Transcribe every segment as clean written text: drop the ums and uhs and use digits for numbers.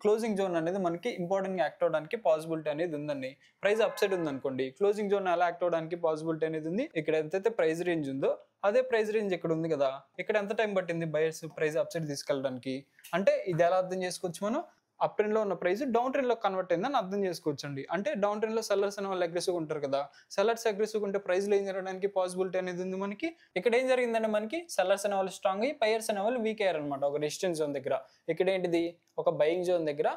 Closing zone అనేది మనకి important గా యాక్ట్ అవడానికి పాసిబిలిటీ అనేది ఉందండి. ప్రైస్ అప్ సైడ్ ఉందనుకోండి, క్లోజింగ్ జోన్ ఎలా యాక్ట్ అవడానికి పాసిబిలిటీ అనేది ఉంది. ఇక్కడ ఎంతైతే ప్రైస్ రేంజ్ ఉందో అదే ప్రైస్ రేంజ్ ఇక్కడ ఉంది కదా, ఇక్కడ ఎంత టైం పట్టింది బయర్స్ ప్రైస్ అప్ సైడ్ తీసుకెళ్ళడానికి? అంటే ఇది ఎలా అర్థం చేసుకోవచ్చు మనం? అప్ ట్రెండ్ లో ఉన్న ప్రైస్ డౌన్ ట్రెండ్ లో కన్వర్ట్ అయిందని అర్థం చేసుకోవచ్చు అండి. అంటే డౌన్ ట్రెండ్ లో సెల్లర్స్ అనే వాళ్ళు అగ్రెసివ్ ఉంటారు కదా, సెల్లర్స్ అగ్రెసివ్ ఉంటే ప్రైస్ లో ఏం జరగడానికి పాసిబిలిటీ అనేది ఉంది మనకి. ఇక్కడ ఏం జరిగిందంటే మనకి సెల్లర్స్ అనే వాళ్ళు స్ట్రాంగ్ అయ్యి బయర్స్ అనే వాళ్ళు వీక్ అయ్యారు అనమాట ఒక రెసిస్టెన్స్ జోన్ దగ్గర. ఇక్కడ ఏంటిది, ఒక బయింగ్ జోన్ దగ్గర.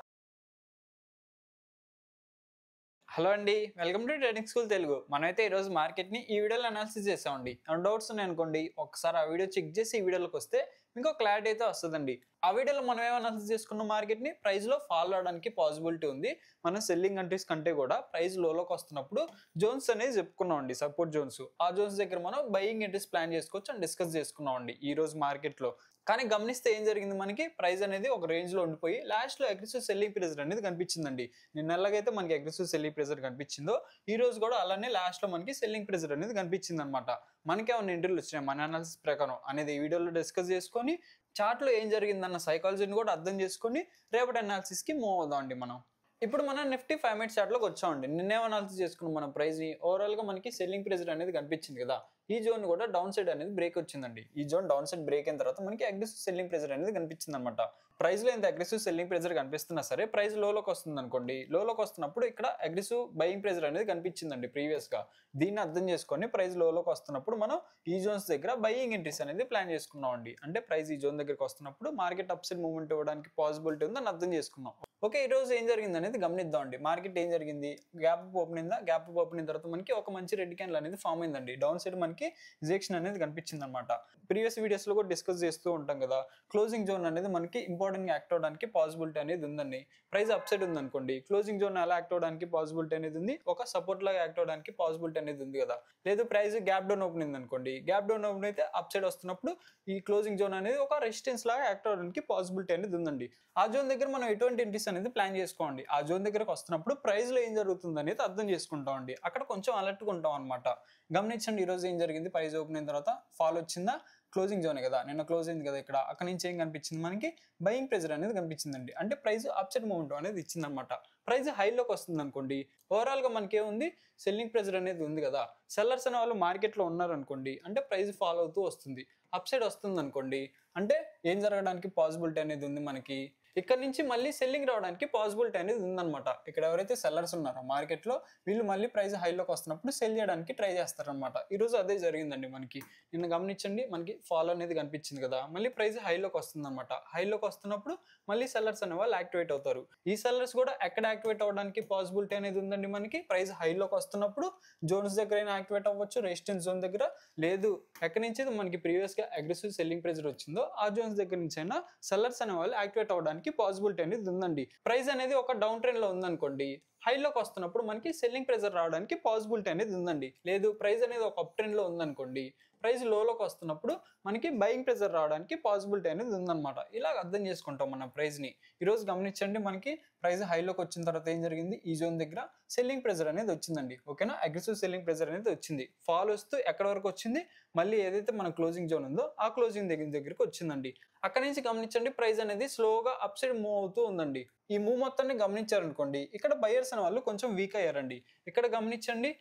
హలో అండి, welcome to trading school Telugu. మనమైతే ఈరోజు మార్కెట్ ని ఈ వీడియోలో అనాలిసిస్ చేసామండి. డౌట్స్ ఉన్నాయి అనుకోండి, ఒకసారి ఆ వీడియో చెక్ చేసి ఈ వీడియోలోకి వస్తే మీకు క్లారిటీ అయితే వస్తుందండి. ఆ వీడియోలో మనం ఏం అనాలిసిస్ చేసుకున్న మార్కెట్ ని ప్రైస్ లో ఫాలో అవడానికి పాసిబిలిటీ ఉంది. మనం సెల్లింగ్ ఎంట్రీస్ కంటే కూడా ప్రైస్ లోకి వస్తున్నప్పుడు జోన్స్ అనేది చెప్పుకున్నాం అండి, సపోర్ట్ జోన్స్. ఆ జోన్స్ దగ్గర మనం బయింగ్ ఎంట్రీస్ ప్లాన్ చేసుకోవచ్చు అని డిస్కస్ చేసుకున్నాం అండి ఈ రోజు మార్కెట్ లో. కానీ గమనిస్తే ఏం జరిగింది, మనకి ప్రైస్ అనేది ఒక రేంజ్ లో ఉండిపోయి లాస్ట్ లో అగ్రెసివ్ సెల్లింగ్ ప్రెజర్ అనేది కనిపించిందండి. నిన్న ఎలాగైతే మనకి అగ్రెసివ్ సెల్లింగ్ ప్రెజర్ కనిపించిందో ఈ రోజు కూడా అలానే లాస్ట్ లో మనకి సెల్లింగ్ ప్రెజర్ అనేది కనిపించింది అనమాట. మనకేమన్నా ఎంట్రీలు వచ్చినాయి మన అనాలిసిస్ ప్రకారం అనేది ఈ వీడియోలో డిస్కస్ చేసుకొని, చార్ట్ లో ఏం జరిగిందన్న సైకాలజీని కూడా అర్థం చేసుకొని రేపటి అనాలిసిస్ కి మూవ్ అవుదాం అండి మనం. ఇప్పుడు మనం నిఫ్టీ 5 మినిట్స్ చార్ట్ లోకి వచ్చామండి. నిన్నే అనాలిసిస్ చేసుకున్నాం మనం ప్రైస్ ని. ఓవరాల్ గా మనకి సెల్లింగ్ ప్రెజర్ అనేది కనిపించింది కదా, ఈ జోన్ కూడా డౌన్ సైడ్ అనేది బ్రేక్ వచ్చిందండి. ఈ జోన్ డౌన్ సైడ్ బ్రేక్ అయిన తర్వాత మనకి అగ్రెసివ్ సెల్లింగ్ ప్రెజర్ అనేది కనిపించింది అనమాట. ప్రైస్ లో ఎంత అగ్రెసివ్ సెల్లింగ్ ప్రెజర్ కనిపిస్తున్నా సరే ప్రైస్ లోకి వస్తుంది అనుకోండి, లోకి వస్తున్నప్పుడు ఇక్కడ అగ్రెసివ్ బయింగ్ ప్రెజర్ అనేది కనిపించిందండి ప్రీవియస్ గా. దీన్ని అర్థం చేసుకొని ప్రైస్ లోకి వస్తున్నప్పుడు మనం ఈ జోన్స్ దగ్గర బయింగ్ ఎంట్రీస్ అనేది ప్లాన్ చేసుకున్నాం అండి. అంటే ప్రైస్ ఈ జోన్ దగ్గరకు వస్తున్నప్పుడు మార్కెట్ అప్ సైడ్ మూవ్మెంట్ ఇవ్వడానికి పాసిబిలిటీ ఉందని అర్థం చేసుకున్నాం. ఓకే, ఈ రోజు ఏం జరిగింది అనేది గమనిద్దాం అండి. మార్కెట్ ఏం జరిగింది, గ్యాప్ ఓపెన్ అయిందా, గ్యాప్ ఓపెన్ అయిన తర్వాత మనకి ఒక మంచి రెడ్ క్యాండిల్ అనేది ఫామ్ అయిందండి. డౌన్ సైడ్ మనకి రిజెక్షన్ అనేది కనిపించింది అనమాట. ప్రీవియస్ వీడియోస్ లో కూడా డిస్కస్ చేస్తూ ఉంటాం కదా, క్లోజింగ్ జోన్ అనేది మనకి ఇంపార్టెంట్ గా యాక్ట్ అవడానికి పాసిబిలిటీ అనేది ఉందండి. ప్రైస్ అప్ సైడ్ ఉంది అనుకోండి, క్లోజింగ్ జోన్ ఎలా యాక్ట్ అవడానికి పాసిబిలిటీ అనేది ఉంది, ఒక సపోర్ట్ లాగా యాక్ట్ అవడానికి పాసిబిలిటీ అనేది ఉంది కదా. లేదు ప్రైస్ గ్యాప్ డౌన్ ఓపెన్ అయింది అనుకోండి, గ్యాప్ డౌన్ ఓపెన్ అయితే అప్ సైడ్ వస్తున్నప్పుడు ఈ క్లోజింగ్ జోన్ అనేది ఒక రెసిస్టెన్స్ లాగా యాక్ట్ అవడానికి పాసిబిలిటీ అనేది ఉందండి. ఆ జోన్ దగ్గర మనం ఎటువంటి ఎంట్రీస్ అనేది ప్లాన్ చేసుకోండి. ఆ జోన్ దగ్గరకు వస్తున్నప్పుడు ప్రైస్ లో ఏం జరుగుతుంది అనేది అర్థం చేసుకుంటాం అండి. అక్కడ కొంచెం అలర్ట్ గా ఉంటాం అనమాట. గమనించండి ఈ రోజు ఏం జరిగింది, ప్రైస్ ఓపెన్ అయిన తర్వాత ఫాల్ వచ్చిందా, క్లోజింగ్ జోన్ కదా, నిన్న క్లోజ్ అయింది కదా ఇక్కడ. అక్కడ నుంచి ఏం కనిపించింది మనకి, బయింగ్ ప్రెజర్ అనేది కనిపించిందండి. అంటే ప్రైస్ అప్సైడ్ మూవ్మెంట్ అనేది ఇచ్చింది అనమాట. ప్రైస్ హైలోకి వస్తుంది అనుకోండి, ఓవరాల్ గా మనకి ఏముంది, సెల్లింగ్ ప్రెజర్ అనేది ఉంది కదా. సెల్లర్స్ అనే వాళ్ళు మార్కెట్ లో ఉన్నారు అనుకోండి, అంటే ప్రైస్ ఫాల్ అవుతూ వస్తుంది. అప్ సైడ్ వస్తుంది అనుకోండి, అంటే ఏం జరగడానికి పాసిబిలిటీ అనేది ఉంది మనకి, ఇక్కడ నుంచి మళ్ళీ సెల్లింగ్ రావడానికి పాసిబిలిటీ అనేది ఉందన్నమాట. ఇక్కడ ఎవరైతే సెల్లర్స్ ఉన్నారో మార్కెట్ లో, వీళ్ళు మళ్ళీ ప్రైస్ హైలోకి వస్తున్నప్పుడు సెల్ చేయడానికి ట్రై చేస్తారనమాట. ఈ రోజు అదే జరిగిందండి మనకి. నిన్న గమనించండి, మనకి ఫాల్ అనేది కనిపించింది కదా, మళ్ళీ ప్రైస్ హైలోకి వస్తుంది అనమాట. హైలోకి వస్తున్నప్పుడు మళ్ళీ సెల్లర్స్ అనే వాళ్ళు యాక్టివేట్ అవుతారు. ఈ సెల్లర్స్ కూడా ఎక్కడ యాక్టివేట్ అవ్వడానికి పాసిబిలిటీ అనేది ఉందండి మనకి, ప్రైస్ హైలోకి వస్తున్నప్పుడు జోన్స్ దగ్గర యాక్టివేట్ అవ్వచ్చు, రెసిస్టెన్స్ జోన్ దగ్గర. లేదు ఎక్కడి నుంచి మనకి ప్రీవియస్ గా అగ్రెసివ్ సెల్లింగ్ ప్రెజర్ వచ్చిందో ఆ జోన్స్ దగ్గర నుంచి అయినా సెల్లర్స్ అనే వాళ్ళు యాక్టివేట్ అవ్వడానికి పాసిబిలిటీ అనేది ఉందండి. ప్రైస్ అనేది ఒక డౌన్ ట్రెండ్ లో ఉందనుకోండి, హైలోకి వస్తున్నప్పుడు మనకి సెల్లింగ్ ప్రెజర్ రావడానికి పాసిబిలిటీ అనేది ఉందండి. లేదు ప్రైస్ అనేది ఒక అప్ ట్రెండ్ లో ఉందనుకోండి, ప్రైస్ లోకి వస్తున్నప్పుడు మనకి బయింగ్ ప్రెజర్ రావడానికి పాసిబిలిటీ అనేది ఉందన్నమాట. ఇలా అర్థం చేసుకుంటాం మన ప్రైస్ ని. ఈ రోజు గమనించండి, మనకి ప్రైస్ హైలోకి వచ్చిన తర్వాత ఏం జరిగింది, ఈ జోన్ దగ్గర సెల్లింగ్ ప్రెజర్ అనేది వచ్చిందండి. ఓకేనా, అగ్రెసివ్ సెల్లింగ్ ప్రెజర్ అనేది వచ్చింది. ఫాల్ వస్తూ ఎక్కడ వరకు వచ్చింది, మళ్ళీ ఏదైతే మన క్లోజింగ్ జోన్ ఉందో ఆ క్లోజింగ్ దగ్గరికి వచ్చిందండి. అక్కడ నుంచి గమనించండి, ప్రైస్ అనేది స్లోగా అప్ సైడ్ మూవ్ అవుతూ ఉందండి. ఈ మూవ్ మొత్తాన్ని గమనించారనుకోండి, ఇక్కడ బయర్స్ అనే వాళ్ళు కొంచెం వీక్ అయ్యారండి. ఇక్కడ గమనించండి,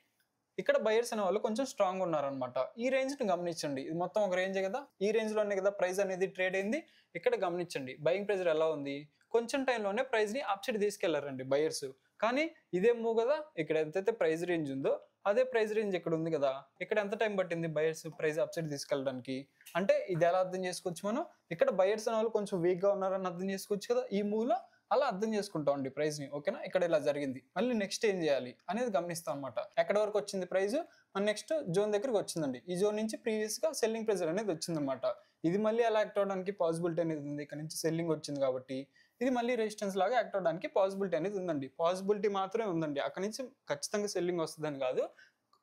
ఇక్కడ బయర్స్ అనే వాళ్ళు కొంచెం స్ట్రాంగ్ ఉన్నారనమాట. ఈ రేంజ్ ని గమనించండి, ఇది మొత్తం ఒక రేంజ్ కదా, ఈ రేంజ్ లోనే కదా ప్రైస్ అనేది ట్రేడ్ అయింది. ఇక్కడ గమనించండి బయింగ్ ప్రెజర్ ఎలా ఉంది, కొంచెం టైంలోనే ప్రైస్ ని అప్ సైడ్ తీసుకెళ్లారండి బయర్స్. కానీ ఇదే మూవ్ కదా, ఇక్కడ ఎంతైతే ప్రైస్ రేంజ్ ఉందో అదే ప్రైస్ రేంజ్ ఇక్కడ ఉంది కదా, ఇక్కడ ఎంత టైం పట్టింది బయర్స్ ప్రైస్ అప్ సైడ్ తీసుకెళ్ళడానికి? అంటే ఇది ఎలా అర్థం చేసుకోవచ్చు మనం, ఇక్కడ బయర్స్ అనే వాళ్ళు కొంచెం వీక్ గా ఉన్నారని అర్థం చేసుకోవచ్చు కదా ఈ మూవ్ లో. అలా అర్థం చేసుకుంటాం అండి ప్రైస్ ని. ఓకేనా, ఇక్కడ ఇలా జరిగింది, మళ్ళీ నెక్స్ట్ ఏం చేయాలి అనేది గమనిస్తాం అనమాట. ఎక్కడ వరకు వచ్చింది ప్రైస్, నెక్స్ట్ జోన్ దగ్గరికి వచ్చిందండి. ఈ జోన్ నుంచి ప్రీవియస్ గా సెల్లింగ్ ప్రెజర్ అనేది వచ్చింది అనమాట. ఇది మళ్ళీ ఎలా యాక్ట్ అవడానికి పాసిబిలిటీ అనేది ఉంది, ఇక్కడ నుంచి సెల్లింగ్ వచ్చింది కాబట్టి ఇది మళ్ళీ రెసిస్టెన్స్ లాగా యాక్ట్ అవడానికి పాసిబిలిటీ అనేది ఉందండి. పాసిబిలిటీ మాత్రమే ఉందండి, అక్కడ నుంచి ఖచ్చితంగా సెల్లింగ్ వస్తుందని కాదు,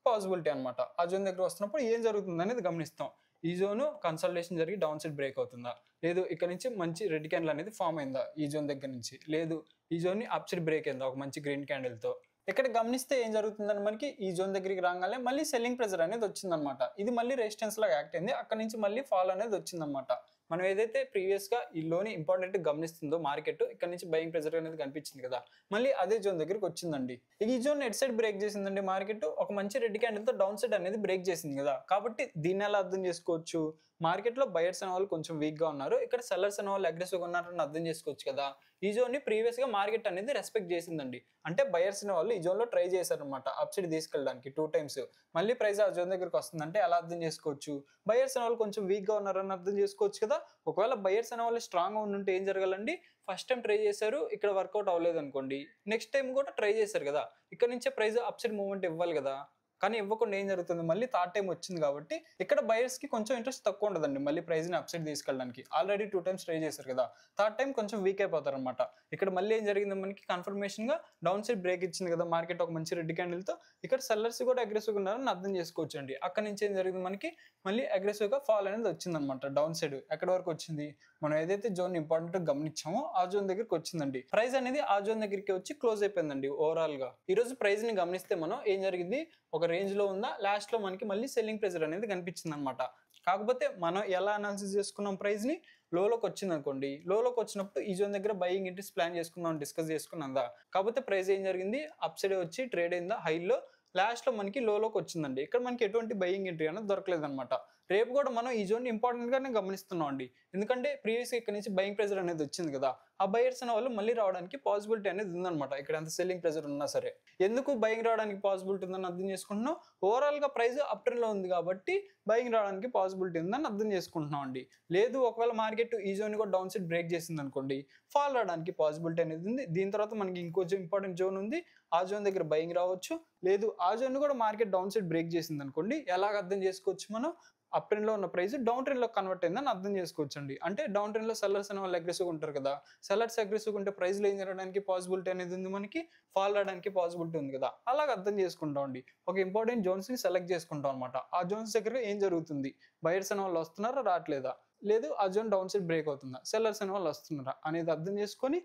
పాసిబిలిటీ అనమాట. ఆ జోన్ దగ్గర వస్తున్నప్పుడు ఏం జరుగుతుంది అనేది గమనిస్తాం. ఈ జోన్ కన్సల్టేషన్ జరిగి డౌన్ సైడ్ బ్రేక్ అవుతుందా, లేదు ఇక్కడ నుంచి మంచి రెడ్ క్యాండిల్ అనేది ఫామ్ అయిందా ఈ జోన్ దగ్గర నుంచి, లేదు ఈ జోన్ ని అప్ సైడ్ బ్రేక్ అయిందా ఒక మంచి గ్రీన్ క్యాండిల్ తో. ఇక్కడ గమనిస్తే ఏం జరుగుతుందని మనకి, ఈ జోన్ దగ్గరికి రాగానే మళ్ళీ సెల్లింగ్ ప్రెజర్ అనేది వచ్చిందనమాట. ఇది మళ్ళీ రెసిస్టెన్స్ లాగా యాక్ట్ అయింది, అక్కడ నుంచి మళ్ళీ ఫాల్ అనేది వచ్చిందనమాట. మనం ఏదైతే ప్రీవియస్ గా ఈ లోని ఇంపార్టెంట్ గమనిస్తుందో మార్కెట్ ఇక్కడ నుంచి బయింగ్ ప్రెజర్ అనేది కనిపించింది కదా, మళ్ళీ అదే జోన్ దగ్గరికి వచ్చిందండి. ఈ జోన్ ఎట్ సైడ్ బ్రేక్ చేసిందండి మార్కెట్, ఒక మంచి రెడ్ క్యాండిల్ తో డౌన్ సైడ్ అనేది బ్రేక్ చేసింది కదా. కాబట్టి దీన్ని ఎలా అర్థం చేసుకోవచ్చు, మార్కెట్ లో బయర్స్ అనే వాళ్ళు కొంచెం వీక్ గా ఉన్నారు, ఇక్కడ సెల్లర్స్ అనే వాళ్ళు అగ్రెసివ్ గా ఉన్నారని అర్థం చేసుకోవచ్చు కదా. ఈ జోన్ ని ప్రీవియస్ గా మార్కెట్ అనేది రెస్పెక్ట్ చేసిందండి, అంటే బయర్స్ అనే వాళ్ళు ఈ జోన్ లో ట్రై చేశారనమాట అప్ సైడ్ తీసుకెళ్ళడానికి 2 times. మళ్ళీ ప్రైస్ ఆ జోన్ దగ్గరకు వస్తుంది అంటే ఎలా అర్థం చేసుకోవచ్చు, బయర్స్ అనే వాళ్ళు కొంచెం వీక్ గా ఉన్నారని అర్థం చేసుకోవచ్చు కదా. ఒకవేళ బయర్స్ అనే వాళ్ళు స్ట్రాంగ్ గా ఉంటే ఏం జరగాలండి, ఫస్ట్ టైం ట్రై చేశారు, ఇక్కడ వర్కౌట్ అవ్వలేదు అనుకోండి, నెక్స్ట్ టైం కూడా ట్రై చేశారు కదా, ఇక్కడ నుంచే ప్రైస్ అప్ సైడ్ మూవ్మెంట్ ఇవ్వాలి కదా. కానీ ఇవ్వకుండా ఏం జరుగుతుంది, మళ్ళీ థర్డ్ టైం వచ్చింది కాబట్టి ఇక్కడ బయర్స్ కి కొంచెం ఇంట్రెస్ట్ తక్కువ ఉండదండి మళ్ళీ ప్రైస్ ని అప్ సైడ్ తీసుకెళ్ళడానికి. ఆల్రెడీ 2 times ట్రై చేశారు కదా, థర్డ్ టైం కొంచెం వీక్ అయిపోతారు అనమాట. ఇక్కడ మళ్ళీ ఏం జరిగింది, మనకి కన్ఫర్మేషన్ గా డౌన్ సైడ్ బ్రేక్ ఇచ్చింది కదా మార్కెట్ ఒక మంచి రెడ్ క్యాండిల్ తో, ఇక్కడ సెల్లర్స్ కూడా అగ్రెసివ్ గా ఉన్నారని అర్థం చేసుకోవచ్చు అండి. అక్కడ నుంచి ఏం జరిగింది, మనకి మళ్ళీ అగ్రెసివ్ గా ఫాల్ అనేది వచ్చింది అనమాట డౌన్ సైడ్. ఎక్కడ వరకు వచ్చింది, మనం ఏదైతే జోన్ ఇంపార్టెంట్ గమనించామో ఆ జోన్ దగ్గరికి వచ్చిందండి. ప్రైస్ అనేది ఆ జోన్ దగ్గరికి వచ్చి క్లోజ్ అయిపోయిందండి. ఓవరాల్ గా ఈ రోజు ప్రైస్ ని గమనిస్తే మనం ఏం జరిగింది, ఒక రేంజ్ లో ఉందా, లాస్ట్ లో మనకి మళ్ళీ సెల్లింగ్ ప్రెజర్ అనేది కనిపించింది అనమాట. కాకపోతే మనం ఎలా అనాలిసిస్ చేసుకున్నాం, ప్రైస్ ని లోకి వచ్చింది అనుకోండి, లోకి వచ్చినప్పుడు ఈ జోన్ దగ్గర బయింగ్ ఎంట్రీస్ ప్లాన్ చేసుకుందాం, డిస్కస్ చేసుకున్నాం. కాకపోతే ప్రైస్ ఏం జరిగింది, అప్ సైడ్ వచ్చి ట్రేడ్ అయిందా హైలో, లాస్ట్ లో మనకి లోకి వచ్చిందండి. ఇక్కడ మనకి ఎటువంటి బయింగ్ ఎంట్రీ అనేది దొరకలేదు అనమాట. రేపు కూడా మనం ఈ జోన్ ఇంపార్టెంట్ గానే గమనిస్తున్నాం అండి, ఎందుకంటే ప్రీవియస్ ఇక్కడ నుంచి బయింగ్ ప్రెజర్ అనేది వచ్చింది కదా, ఆ బయర్స్ అనే వాళ్ళు మళ్ళీ రావడానికి పాసిబిలిటీ అనేది ఉందన్నమాట. ఇక్కడ ఎంత సెల్లింగ్ ప్రెజర్ ఉన్నా సరే, ఎందుకు బయింగ్ రావడానికి పాసిబిలిటీ ఉందని అర్థం చేసుకుంటున్నాం, ఓవరాల్ గా ప్రైస్ అప్ ట్రెండ్ లో ఉంది కాబట్టి బయింగ్ రావడానికి పాసిబిలిటీ ఉందని అర్థం చేసుకుంటున్నాం అండి. లేదు ఒకవేళ మార్కెట్ ఈ జోన్ కూడా డౌన్ సైడ్ బ్రేక్ చేసింది అనుకోండి, ఫాల్ రావడానికి పాసిబిలిటీ అనేది ఉంది. దీని తర్వాత మనకి ఇంకొంచెం ఇంపార్టెంట్ జోన్ ఉంది, ఆ జోన్ దగ్గర బయింగ్ రావచ్చు. లేదు ఆ జోన్ కూడా మార్కెట్ డౌన్ సైడ్ బ్రేక్ చేసింది అనుకోండి, ఎలాగ అర్థం చేసుకోవచ్చు, మనం అప్ ట్రెండ్ లో ఉన్న ప్రైస్ డౌన్ ట్రెండ్ లో కన్వర్ట్ అయిందని అర్థం చేసుకోవచ్చు అండి. అంటే డౌన్ ట్రెండ్ లో సెల్లర్స్ అనే వాళ్ళు అగ్రెసివ్ ఉంటారు కదా, సెల్లర్స్ అగ్రెసివ్ ఉంటే ప్రైస్ లో ఏం జరగడానికి పాసిబిలిటీ అనేది ఉంది, మనకి ఫాల్ రావడానికి పాసిబిలిటీ ఉంది కదా. అలాగ అర్థం చేసుకుంటాం అండి. ఒక ఇంపార్టెంట్ జోన్స్ ని సెలెక్ట్ చేసుకుంటాం అనమాట. ఆ జోన్స్ దగ్గర ఏం జరుగుతుంది, బయర్స్ అనే వాళ్ళు వస్తున్నారా రావట్లేదా, లేదు ఆ జోన్ డౌన్ సైడ్ బ్రేక్ అవుతుందా, సెల్లర్స్ అనే వాళ్ళు వస్తున్నారా అనేది అర్థం చేసుకొని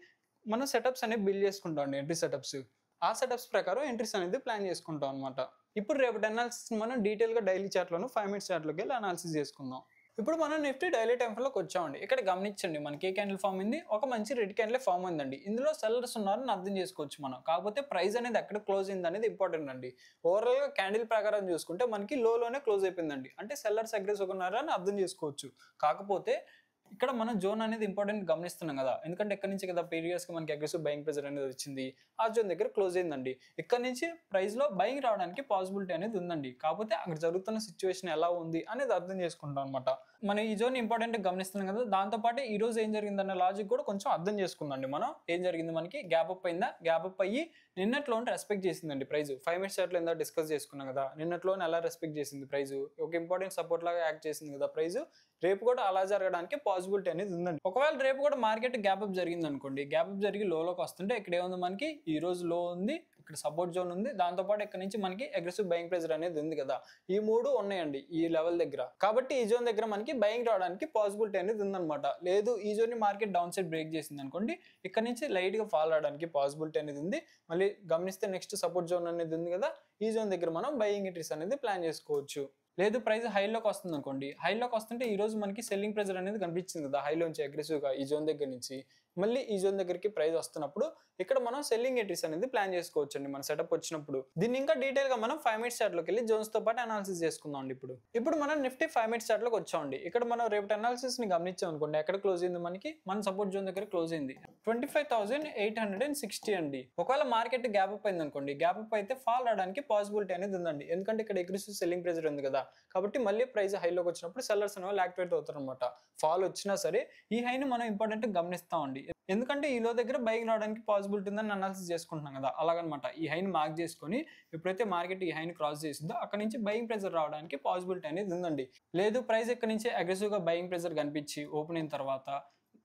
మనం సెటప్స్ అనేవి బిల్డ్ చేసుకుంటాం అండి, ఎంట్రీ సెటప్స్. ఆ సెటప్స్ ప్రకారం ఎంట్రీస్ అనేది ప్లాన్ చేసుకుంటాం అనమాట. ఇప్పుడు రేపటి అనాలిసిస్ మనం డీటెయిల్ గా డైలీ చార్ట్ లోను 5 minutes చార్ట్ లోకి వెళ్ళి అనాలిసిస్ చేసుకుందాం. ఇప్పుడు మనం నిఫ్టీ డైలీ టైం ఫ్రేమ్ లోకి వచ్చామండి. ఇక్కడ గమనించండి, మనకి ఏ క్యాండిల్ ఫామ్ అయింది, ఒక మంచి రెడ్ క్యాండిల్ ఫామ్ అయిందండి. ఇందులో సెల్లర్స్ ఉన్నారని అర్థం చేసుకోవచ్చు మనం. కాకపోతే ప్రైస్ అనేది ఎక్కడ క్లోజ్ అయింది అనేది ఇంపార్టెంట్ అండి. ఓవరాల్ గా క్యాండిల్ ప్రకారం చూసుకుంటే మనకి లోనే క్లోజ్ అయిపోయిందండి, అంటే సెల్లర్స్ అగ్రెసివ్ ఉన్నారని అర్థం చేసుకోవచ్చు. కాకపోతే ఇక్కడ మనం జోన్ అనేది ఇంపార్టెంట్ గమనిస్తున్నాం కదా, ఎందుకంటే ఇక్కడ నుంచి కదా ప్రీవియస్ గా మనకి అగ్రెసివ్ బయింగ్ ప్రెజర్ అనేది వచ్చింది, ఆ జోన్ దగ్గర క్లోజ్ అయిందండి. ఇక్కడ నుంచి ప్రైస్ లో బయింగ్ రావడానికి పాసిబిలిటీ అనేది ఉందండి. కాకపోతే అక్కడ జరుగుతున్న సిచ్యువేషన్ ఎలా ఉంది అనేది అర్థం చేసుకుంటాం అనమాట. మనం ఈ జోన్ ఇంపార్టెంట్ గమనిస్తున్నాం కదా, దాంతో పాటు ఈ రోజు ఏం జరిగిందన్న లాజిక్ కూడా కొంచెం అర్థం చేసుకుందండి. మనం ఏం జరిగింది, మనకి గ్యాప్ అప్ అయిందా, గ్యాప్ అప్ అయ్యి నిన్నట్లో రెస్పెక్ట్ చేసిందండి ప్రైస్. 5 minutes చార్ట్ లో ఎంత డిస్కస్ చేసుకున్నాం కదా, నిన్నట్లో ఎలా రెస్పెక్ట్ చేసింది ప్రైస్, ఒక ఇంపార్టెంట్ సపోర్ట్ లాగా యాక్ట్ చేసింది కదా ప్రైస్. రేపు కూడా అలా జరగడానికి పాసిబిలిటీ అనేది ఉందండి. ఒకవేళ రేపు కూడా మార్కెట్ గ్యాప్ అప్ జరిగింది అనుకోండి, గ్యాప్ అప్ జరిగి లోకి వస్తుంటే ఇక్కడ ఏముంది, మనకి ఈ రోజు లో ఉంది, ఇక్కడ సపోర్ట్ జోన్ ఉంది, దాంతో పాటు ఇక్కడ నుంచి మనకి అగ్రెసివ్ బయింగ్ ప్రెజర్ అనేది ఉంది కదా, ఈ మూడు ఉన్నాయండి ఈ లెవెల్ దగ్గర. కాబట్టి ఈ జోన్ దగ్గర మనకి బయింగ్ రావడానికి పాసిబిలిటీ అనేది ఉందన్నమాట. లేదు ఈ జోన్ ని మార్కెట్ డౌన్ సైడ్ బ్రేక్ చేసింది అనుకోండి, ఇక్కడ నుంచి లైట్ గా ఫాల్ రావడానికి పాసిబిలిటీ అనేది ఉంది. మళ్ళీ గమనిస్తే నెక్స్ట్ సపోర్ట్ జోన్ అనేది ఉంది కదా, ఈ జోన్ దగ్గర మనం బయింగ్ ఎంట్రీస్ అనేది ప్లాన్ చేసుకోవచ్చు. లేదు ప్రైస్ హైలోకి వస్తుంది అనుకోండి, హైలోకి వస్తుంటే ఈ రోజు మనకి సెల్లింగ్ ప్రెజర్ అనేది కనిపించింది కదా హైలోంచి అగ్రెసివ్ గా, ఈ జోన్ దగ్గర నుంచి మళ్ళీ ఈ జోన్ దగ్గరికి ప్రైస్ వస్తున్నప్పుడు ఇక్కడ మనం సెల్లింగ్ ఎంట్రీస్ అనేది ప్లాన్ చేసుకోవచ్చు అండి మన సెటప్ వచ్చినప్పుడు. దీన్ని ఇంకా డీటెయిల్ గా మనం 5 minutes చార్ట్ లోకి వెళ్ళి జోన్స్ తో పాటు అనాలిసిస్ చేసుకుందాం అండి. ఇప్పుడు మనం నిఫ్టీ 5 minutes చార్ట్ లోకి వచ్చామండి. ఇక్కడ మనం రేపటి అనాలిసిస్ ని గమనించాం అనుకోండి, ఎక్కడ క్లోజ్ అయింది, మనకి మన సపోర్ట్ జోన్ దగ్గర క్లోజ్ అయింది 25,860 అండి. ఒకవేళ మార్కెట్ గ్యాప్ అప్ అయింది అనుకోండి, గ్యాప్ అప్ అయితే ఫాల్ రావడానికి పాసిబిలిటీ అనేది ఉందండి, ఎందుకంటే ఇక్కడ అగ్రెసివ్ సెల్లింగ్ ప్రెజర్ ఉంది కదా. కాబట్టి మళ్ళీ ప్రైస్ హైలోకి వచ్చినప్పుడు సెల్లర్స్ అనేవాళ్ళు యాక్టివేట్ అవుతారు అనమాట. ఫాల్ వచ్చినా సరే ఈ హైని మనం ఇంపార్టెంట్ గమనిస్తామండి, ఎందుకంటే ఈ లో దగ్గర బయింగ్ రావడానికి పాసిబిలిటీ ఉందని అనాలిసిస్ చేసుకుంటున్నాం కదా, అలాగనమాట. ఈ హైని మార్క్ చేసుకొని ఎప్పుడైతే మార్కెట్ ఈ హైని క్రాస్ చేసిందో అక్కడ నుంచి బయింగ్ ప్రెజర్ రావడానికి పాసిబిలిటీ అనేది ఉందండి. లేదు ప్రైస్ ఇక్కడ నుంచి అగ్రెసివ్ గా బయింగ్ ప్రెజర్ కనిపించి ఓపెన్ అయిన తర్వాత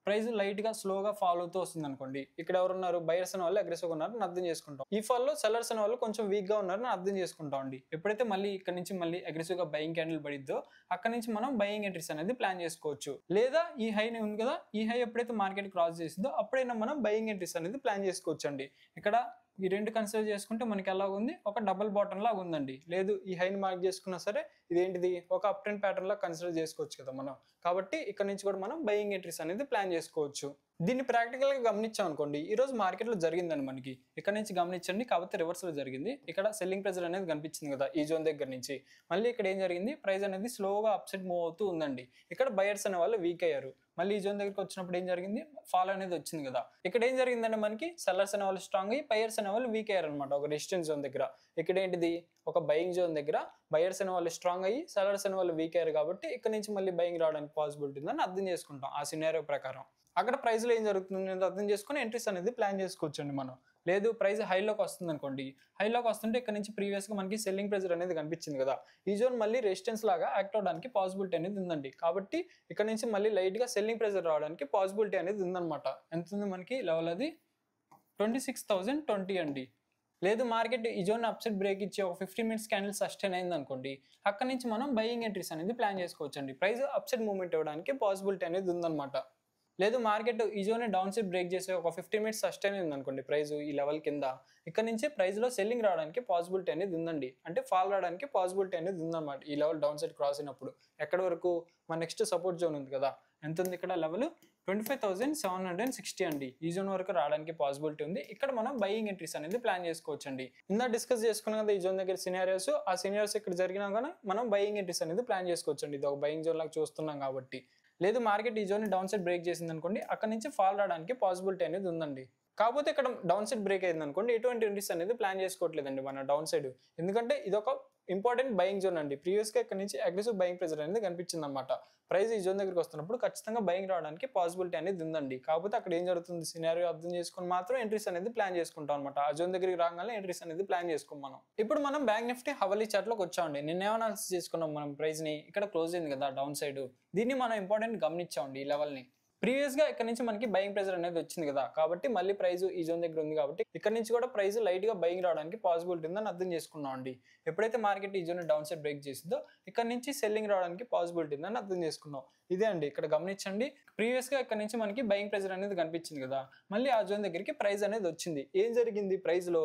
ప్రైస్ లైట్ గా స్లోగా ఫాల్ అవుతూ వస్తుంది అనుకోండి, ఇక్కడ ఎవరున్నారు, బయర్స్ అనే వాళ్ళు అగ్రెసివ్ ఉన్నారని అర్థం చేసుకుంటాం. ఈ ఫాల్ లో సెల్లర్స్ అనే వాళ్ళు కొంచెం వీక్ గా ఉన్నారని అర్థం చేసుకుంటాం అండి. ఎప్పుడైతే మళ్ళీ ఇక్కడ నుంచి మళ్ళీ అగ్రెసివ్ గా బయింగ్ క్యాండిల్ పడిద్దో అక్కడ నుంచి మనం బయింగ్ ఎంట్రీస్ అనేది ప్లాన్ చేసుకోవచ్చు. లేదా ఈ హై ఉంది కదా, ఈ హై ఎప్పుడైతే మార్కెట్ క్రాస్ చేసిందో అప్పుడైనా మనం బయింగ్ ఎంట్రీస్ అనేది ప్లాన్ చేసుకోవచ్చు అండి. ఇక్కడ ఈ రెండు కన్సిడర్ చేసుకుంటే మనకి ఎలా ఉంది, ఒక డబుల్ బాటమ్ లాగా ఉందండి. లేదు ఈ హైని మార్క్ చేసుకున్నా సరే ఇదేంటిది ఒక అప్ ట్రెండ్ ప్యాటర్న్ లా కన్సిడర్ చేసుకోవచ్చు కదా మనం. కాబట్టి ఇక్కడ నుంచి కూడా మనం బయింగ్ ఎంట్రీస్ అనేది ప్లాన్ చేసుకోవచ్చు. దీన్ని ప్రాక్టికల్ గా గమనించాం అనుకోండి, ఈ రోజు మార్కెట్ లో జరిగిందండి మనకి. ఇక్కడ నుంచి గమనించండి, కాకపోతే రివర్స్ లో జరిగింది. ఇక్కడ సెల్లింగ్ ప్రెజర్ అనేది కనిపించింది కదా ఈ జోన్ దగ్గర నుంచి. మళ్ళీ ఇక్కడ ఏం జరిగింది, ప్రైస్ అనేది స్లోగా అప్సైడ్ మూవ్ అవుతూ ఉందండి. ఇక్కడ బయర్స్ అనే వాళ్ళు వీక్ అయ్యారు. మళ్ళీ ఈ జోన్ దగ్గరికి వచ్చినప్పుడు ఏం జరిగింది, ఫాల్ అనేది వచ్చింది కదా. ఇక్కడ ఏం జరిగిందంటే మనకి సెల్లర్స్ అనే వాళ్ళు స్ట్రాంగ్ అయ్యి బయర్స్ అనే వాళ్ళు వీక్ అయ్యారు అనమాట ఒక రెసిస్టెన్స్ జోన్ దగ్గర. ఇక్కడ ఏంటిది, ఒక బయింగ్ జోన్ దగ్గర బయర్స్ అనే వాళ్ళు స్ట్రాంగ్ అయ్యి సెల్లర్స్ అనే వాళ్ళు వీక్ అయ్యారు. కాబట్టి ఇక్కడ నుంచి మళ్ళీ బయింగ్ రావడానికి పాసిబిలిటీ ఉందని అర్థం చేసుకుంటాం ఆ సినారియో ప్రకారం. అక్కడ ప్రైస్ లో ఏం జరుగుతుంది అనేది అర్థం చేసుకుని ఎంట్రీస్ అనేది ప్లాన్ చేసుకోవచ్చండి మనం. లేదు ప్రైస్ హైలోకి వస్తుంది అనుకోండి, హైలోకి వస్తుంటే ఇక్కడ నుంచి ప్రీవియస్ గా మనకి సెల్లింగ్ ప్రెజర్ అనేది కనిపించింది కదా, ఈ జోన్ మళ్ళీ రెసిస్టెన్స్ లాగా యాక్ట్ అవడానికి పాసిబిలిటీ అనేది ఉందండి. కాబట్టి ఇక్కడ నుంచి మళ్ళీ లైట్ గా సెల్లింగ్ ప్రెజర్ రావడానికి పాసిబిలిటీ అనేది ఉందన్నమాట. ఎంత ఉంది మనకి లెవెల్, అది 26,020 అండి. లేదు మార్కెట్ ఈ జోన్ అప్సెట్ బ్రేక్ ఇచ్చి ఒక 15 మినిట్స్ క్యాండిల్ సస్టైన్ అయింది అనుకోండి, అక్కడ నుంచి మనం బయింగ్ ఎంట్రీస్ అనేది ప్లాన్ చేసుకోవచ్చండి. ప్రైస్ అప్సెట్ మూవ్మెంట్ ఇవ్వడానికి పాసిబిలిటీ అనేది ఉందన్నమాట. లేదు మార్కెట్ ఈ జోన్ డౌన్ సైడ్ బ్రేక్ చేసి ఒక 15 మినిట్స్ సస్టైన్ అయింది అనుకోండి ప్రైస్ ఈ లెవెల్ కింద, ఇక్కడ నుంచి ప్రైస్ లో సెల్లింగ్ రావడానికి పాసిబిలిటీ అనేది ఉందండి. అంటే ఫాల్ రావడానికి పాసిబిలిటీ అనేది ఉందన్నమాట ఈ లెవెల్ డౌన్ సైడ్ క్రాస్ అయినప్పుడు. ఎక్కడ వరకు, మన నెక్స్ట్ సపోర్ట్ జోన్ ఉంది కదా, ఎంత ఉంది ఇక్కడ లెవెల్ 25,760 అండి. ఈ జోన్ వరకు రావడానికి పాసిబిలిటీ ఉంది. ఇక్కడ మనం బయింగ్ ఎంట్రీస్ అనేది ప్లాన్ చేసుకోవచ్చు అండి. ఇందా డిస్కస్ చేసుకున్నాం కదా ఈ జోన్ దగ్గర సినారియోస్, ఆ సినారియోస్ ఇక్కడ జరిగినా కానీ మనం బయింగ్ ఎంట్రీస్ అనేది ప్లాన్ చేసుకోవచ్చు అండి. ఇది ఒక బయింగ్ జోన్ లాగా చూస్తున్నాం కాబట్టి. లేదు మార్కెట్ ఈ జోన్ డౌన్ సైడ్ బ్రేక్ చేసింది అనుకోండి, అక్కడ నుంచి ఫాల్ రావడానికి పాసిబిలిటీ అనేది ఉందండి. కాకపోతే ఇక్కడ డౌన్ సైడ్ బ్రేక్ అయింది అనుకోండి, ఎటువంటి ఎంట్రీస్ అనేది ప్లాన్ చేసుకోవట్లేదండి మన డౌన్ సైడ్. ఎందుకంటే ఇది ఒక ఇంపార్టెంట్ బయింగ్ జోన్ అండి. ప్రీవియస్ గా ఇక్కడ నుంచి అగ్రెసివ్ బయింగ్ ప్రెజర్ అనేది కనిపించింది అనమాట. ప్రైస్ ఈ జోన్ దగ్గరికి వస్తున్నప్పుడు ఖచ్చితంగా బయింగ్ రావడానికి పాసిబిలిటీ అనేది ఉందండి. కాకపోతే అక్కడ ఏం జరుగుతుంది సినారియో అర్థం చేసుకుని మాత్రం ఎంట్రీస్ అనేది ప్లాన్ చేసుకుంటాం అనమాట. ఆ జోన్ దగ్గరికి రాగానే ఎంట్రీస్ అనేది ప్లాన్ చేసుకోం మనం. ఇప్పుడు మనం బ్యాంక్ నిఫ్టీ హవలీ చార్ట్ లోకి వచ్చామండి. నిన్న అనాలిసిస్ చేసుకున్నాం మనం ప్రైస్ ని, ఇక్కడ క్లోజ్ అయింది కదా డౌన్ సైడ్. దీన్ని మనం ఇంపార్టెంట్ గమనించామండి ఈ లెవెల్ ని. ప్రీవియస్ గా ఇక్కడ నుంచి మనకి బయింగ్ ప్రెజర్ అనేది వచ్చింది కదా, కాబట్టి మళ్ళీ ప్రైస్ ఈ జోన్ దగ్గర ఉంది కాబట్టి ఇక్కడ నుంచి కూడా ప్రైస్ లైట్ గా బయింగ్ రావడానికి పాసిబిలిటీ ఉందని అర్థం చేసుకున్నాం అండి. ఎప్పుడైతే మార్కెట్ ఈ జోన్ డౌన్ సైడ్ బ్రేక్ చేసిందో ఇక్కడ నుంచి సెల్లింగ్ రావడానికి పాసిబిలిటీ ఉందని అర్థం చేసుకున్నాం. ఇదే అండి ఇక్కడ గమనించండి, ప్రీవియస్ గా ఇక్కడ నుంచి మనకి బయింగ్ ప్రెజర్ అనేది కనిపించింది కదా, మళ్ళీ ఆ జోన్ దగ్గరికి ప్రైస్ అనేది వచ్చింది. ఏం జరిగింది ప్రైస్ లో,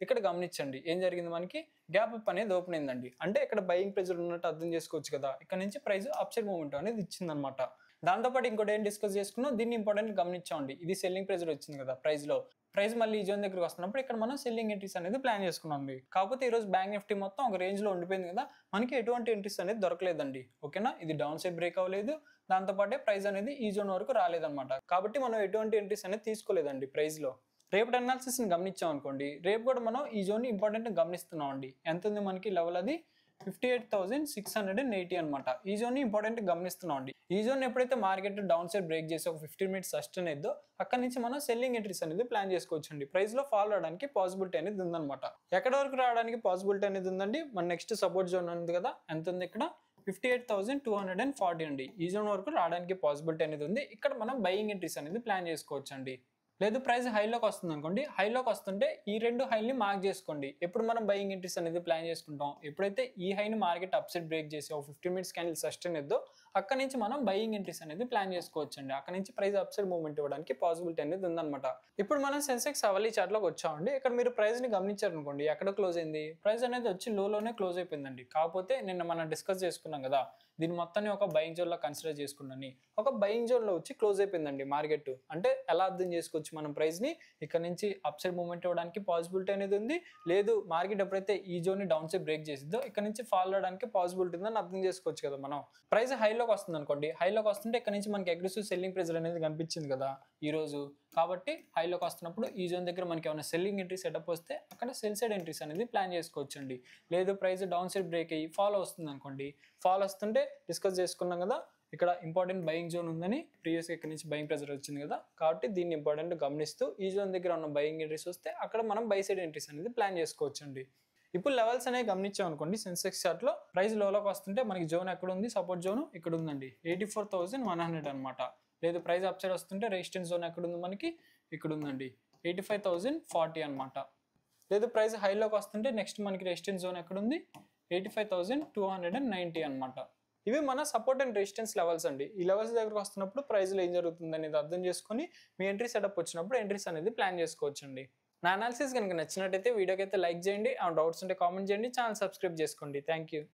ఇక్కడ గమనించండి ఏం జరిగింది, మనకి గ్యాప్ అప్ అనేది ఓపెన్ అయిందండి. అంటే ఇక్కడ బయింగ్ ప్రెజర్ ఉన్నట్టు అర్థం చేసుకోవచ్చు కదా. ఇక్కడ నుంచి ప్రైస్ అప్సైడ్ మూవ్మెంట్ అనేది ఇచ్చింది అనమాట. దాంతోపాటు ఇంకోటి ఏం డిస్కస్ చేసుకున్నాం, దీన్ని ఇంపార్టెంట్ గమనించండి. ఇది సెల్లింగ్ ప్రెజర్ వచ్చింది కదా ప్రైస్ లో, ప్రైస్ మళ్ళీ ఈ జోన్ దగ్గరికి వస్తున్నప్పుడు ఇక్కడ మనం సెల్లింగ్ ఎంట్రీస్ అనేది ప్లాన్ చేసుకున్నాం. కాకపోతే ఈ రోజు బ్యాంక్ నిఫ్టీ మొత్తం ఒక రేంజ్ లో ఉండిపోయింది కదా, మనకి ఎటువంటి ఎంట్రీస్ అనేది దొరకలేదండి. ఓకేనా, ఇది డౌన్ సైడ్ బ్రేక్ అవ్వలేదు, దాంతోపాటే ప్రైస్ అనేది ఈ జోన్ వరకు రాలేదన్నమాట. కాబట్టి మనం ఎటువంటి ఎంట్రీస్ అనేది తీసుకోలేదండి ప్రైస్ లో. రేపటి అనాలిసిస్ ని గమనించాం అనుకోండి, రేపు కూడా మనం ఈ జోన్ ఇంపార్టెంట్ గమనిస్తున్నాం అండి. ఎంత ఉంది మనకి లెవెల్, అది 58,680 అనమాట. ఈ జోన్ ఇంపార్టెంట్ గమనిస్తున్నాం అండి. ఈ జోన్ ఎప్పుడైతే మార్కెట్ డౌన్ సైడ్ బ్రేక్ చేసి ఒక 15 మినిట్స్ సస్టైన్ అయిద్దో అక్కడ నుంచి మనం సెల్లింగ్ ఎంట్రీస్ అనేది ప్లాన్ చేసుకోవచ్చు అండి. ప్రైస్ లో ఫాల్ రావడానికి పాసిబిలిటీ అనేది ఉందన్నమాట. ఎక్కడ వరకు రావడానికి పాసిబిలిటీ అనేది ఉందండి, మన నెక్స్ట్ సపోర్ట్ జోన్ ఉంది కదా, ఎంత ఉంది ఇక్కడ 58,240 అండి. ఈ జోన్ వరకు రావడానికి పాసిబిలిటీ అనేది ఉంది. ఇక్కడ మనం బయింగ్ ఎంట్రీస్ అనేది ప్లాన్ చేసుకోవచ్చు అండి. లేదు ప్రైస్ హైలోకి వస్తుంది అనుకోండి, హైలోకి వస్తుంటే ఈ రెండు హైని మార్క్ చేసుకోండి. ఎప్పుడు మనం బయింగ్ ఎంట్రీస్ అనేది ప్లాన్ చేసుకుంటాం, ఎప్పుడైతే ఈ హైని మార్కెట్ అప్సైడ్ బ్రేక్ చేసి ఒక 15 మినిట్స్ క్యాండిల్ సస్టైన్ ఇద్దో అక్కడ నుంచి మనం బయింగ్ ఎంట్రీస్ అనేది ప్లాన్ చేసుకోవచ్చు అండి. అక్కడ నుంచి ప్రైస్ అప్సైడ్ మూవ్మెంట్ ఇవ్వడానికి పాసిబిలిటీ అనేది ఉందన్నమాట. ఇప్పుడు మనం సెన్సెక్స్ హవలీ చార్ట్ లోకి వచ్చామండి. ఇక్కడ మీరు ప్రైస్ ని గమనించారు అనుకోండి, ఎక్కడ క్లోజ్ అయింది, ప్రైస్ అనేది వచ్చి లోనే క్లోజ్ అయిపోయిందండి. కాకపోతే నిన్న మనం డిస్కస్ చేసుకున్నాం కదా, దీని మొత్తాన్ని ఒక బయింగ్ జోన్ లా కన్సిడర్ చేసుకున్నాను. ఒక బయింగ్ జోన్ లో వచ్చి క్లోజ్ అయిపోయిందండి మార్కెట్. అంటే ఎలా అర్థం చేసుకోవచ్చు మనం ప్రైస్ ని, ఇక్కడ నుంచి అప్ సైడ్ మూవ్మెంట్ ఇవ్వడానికి పాసిబిలిటీ అనేది ఉంది. లేదు మార్కెట్ ఎప్పుడైతే ఈ జోన్ ని డౌన్ సైడ్ బ్రేక్ చేసిద్దో ఇక్కడ నుంచి ఫాల్ అవడానికి పాసిబిలిటీ ఉందని అర్థం చేసుకోవచ్చు కదా మనం. ప్రైస్ హైలోకి వస్తుంది అనుకోండి, హైలోకి వస్తుంటే ఇక్కడ నుంచి మనకి అగ్రెసివ్ సెల్లింగ్ ప్రెజర్ అనేది కనిపించింది కదా ఈ రోజు. కాబట్టి హైలోకి వస్తున్నప్పుడు ఈ జోన్ దగ్గర మనకి ఏమైనా సెల్లింగ్ ఎంట్రీ సెటప్ వస్తే అక్కడ సెల్ సైడ్ ఎంట్రీస్ అనేది ప్లాన్ చేసుకోవచ్చు అండి. లేదు ప్రైస్ డౌన్ సైడ్ బ్రేక్ అయ్యి ఫాల్ వస్తుంది అనుకోండి, ఫాల్ వస్తుంటే డిస్కస్ చేసుకున్నాం కదా, ఇక్కడ ఇంపార్టెంట్ బయింగ్ జోన్ ఉందని, ప్రీవియస్ ఇక్కడ నుంచి బయింగ్ ప్రెజర్ వచ్చింది కదా, కాబట్టి దీన్ని ఇంపార్టెంట్ గమనిస్తూ ఈ జోన్ దగ్గర ఉన్న బయింగ్ ఎంట్రీస్ వస్తే అక్కడ మనం బై సైడ్ ఎంట్రీస్ అనేది ప్లాన్ చేసుకోవచ్చు అండి. ఇప్పుడు లెవెల్స్ అనేవి గమనించాం అనుకోండి, సెన్సెక్స్ చార్ట్ లో ప్రైస్ లోకి వస్తుంటే మనకి జోన్ ఎక్కడ ఉంది, సపోర్ట్ జోన్ ఇక్కడ ఉందండి 84,100 అనమాట. లేదు ప్రైస్ అప్ సైడ్ వస్తుంటే రెసిస్టెన్స్ జోన్ ఎక్కడ ఉంది మనకి, ఇక్కడ ఉందండి 85,040 అనమాట. లేదు ప్రైస్ హైలోకి వస్తుంటే నెక్స్ట్ మనకి రెసిస్టెన్స్ జోన్ ఎక్కడ ఉంది, 85,290 అనమాట. ఇవి మన సపోర్ట్ అండ్ రెసిస్టెన్స్ లెవెల్స్ అండి. ఈ లెవెల్స్ దగ్గరకు వస్తున్నప్పుడు ప్రైస్ లో ఏం జరుగుతుంది అనేది అర్థం చేసుకుని మీ ఎంట్రీ సెటప్ వచ్చినప్పుడు ఎంట్రీస్ అనేది ప్లాన్ చేసుకోవచ్చు అండి. నా అనాలిసిస్ కనుక నచ్చినట్టయితే వీడియోకి అయితే లైక్ చేయండి, ఆ డౌట్స్ ఉంటే కామెంట్ చేయండి, ఛానల్ సబ్స్క్రైబ్ చేసుకోండి. Thank you.